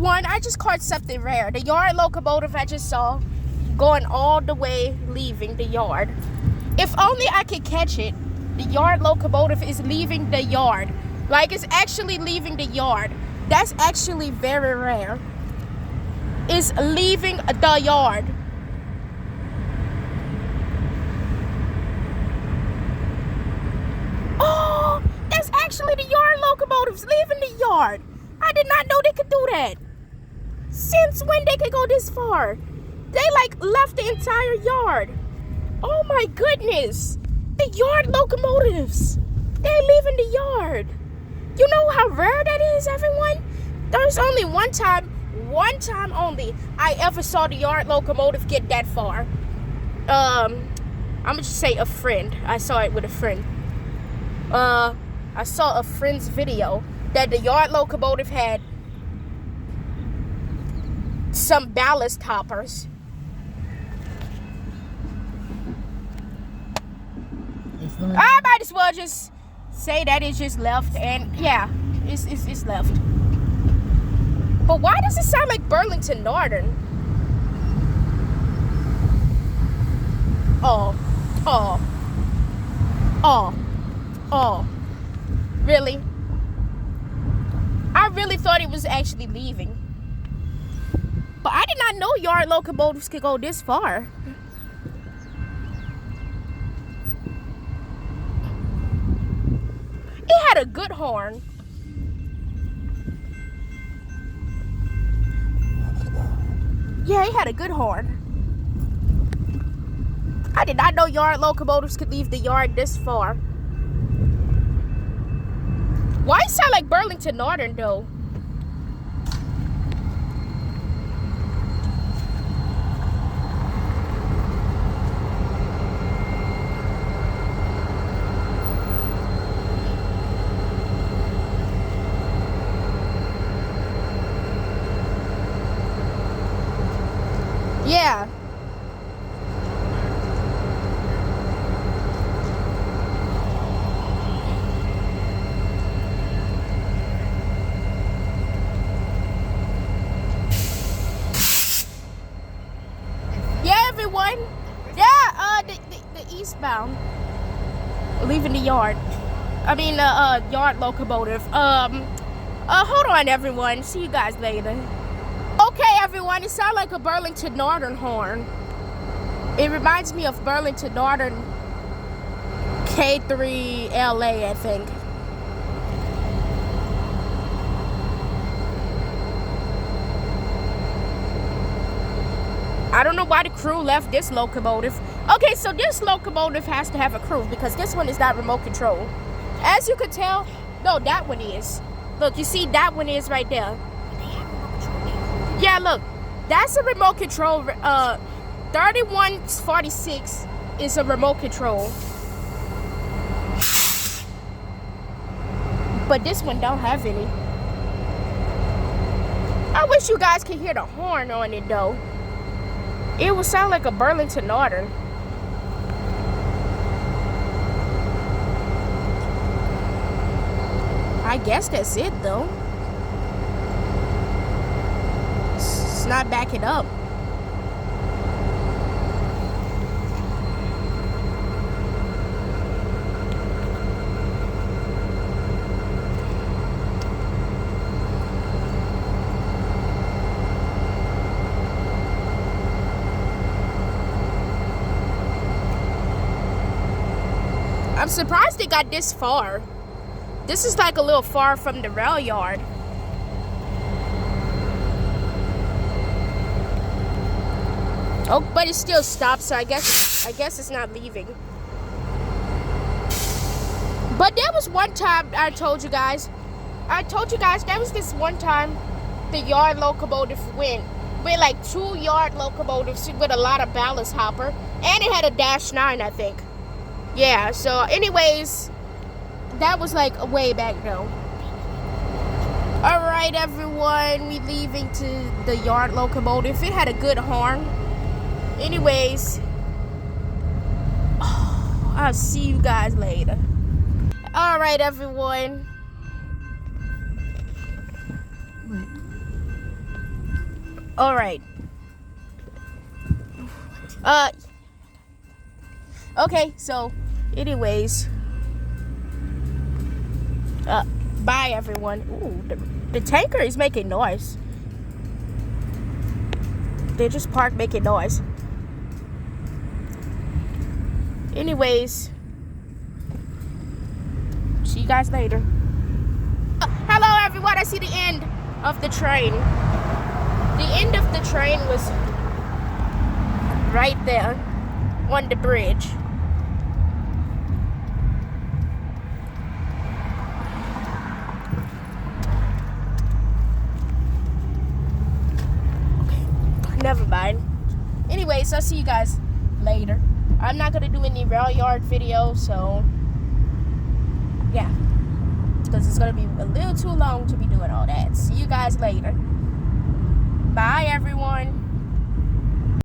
everyone, I just caught something rare. The yard locomotive I just saw going all the way leaving the yard. If only I could catch it. The yard locomotive is leaving the yard. Like, it's actually leaving the yard. That's actually very rare. It's leaving the yard. Oh, that's actually the yard locomotives leaving the yard. I did not know they could do that. Since when they could go this far? They like left the entire yard. Oh my goodness. The yard locomotives. They're leaving the yard. You know how rare that is, everyone? There's only one time only I ever saw the yard locomotive get that far. I'm gonna just say a friend. I saw it with a friend. I saw a friend's video that the yard locomotive had some ballast hoppers. I might as well just say that it's just left, and yeah, it's left. But why does it sound like Burlington Northern? Oh. Really? I really thought it was actually leaving. But I did not know yard locomotives could go this far. It had a good horn. Yeah, it had a good horn. I did not know yard locomotives could leave the yard this far. Why it sound like Burlington Northern though? Yeah. Yeah, everyone. Yeah, the eastbound. Leaving the yard. I mean, yard locomotive. Hold on, everyone. See you guys later. Okay, everyone, it sounds like a Burlington Northern horn. It reminds me of Burlington Northern K3LA, I think. I don't know why the crew left this locomotive. Okay, so this locomotive has to have a crew because this one is not remote control. As you can tell, no, that one is. Look, you see that one is right there. Yeah, look, that's a remote control. 3146 is a remote control. But this one don't have any. I wish you guys could hear the horn on it though. It would sound like a Burlington Northern. I guess that's it though. It's not backing up. I'm surprised they got this far. This is like a little far from the rail yard. Oh, but it still stops, so I guess it's not leaving. But there was one time I told you guys there was this one time the yard locomotive went with like 2 yard locomotives with a lot of ballast hopper, and it had a -9, I think. Yeah, so anyways, that was like way back though. Alright, everyone, we leaving to the yard locomotive. It had a good horn. Anyways, I'll see you guys later. Alright, everyone. All right. Okay, so anyways, bye everyone. Ooh, the tanker is making noise. They just parked making noise. Anyways, see you guys later. Hello everyone, I see the end of the train. The end of the train was right there on the bridge. Okay, never mind. Anyways, I'll see you guys later. I'm not gonna do any rail yard video, so yeah, because it's gonna be a little too long to be doing all that. See you guys later.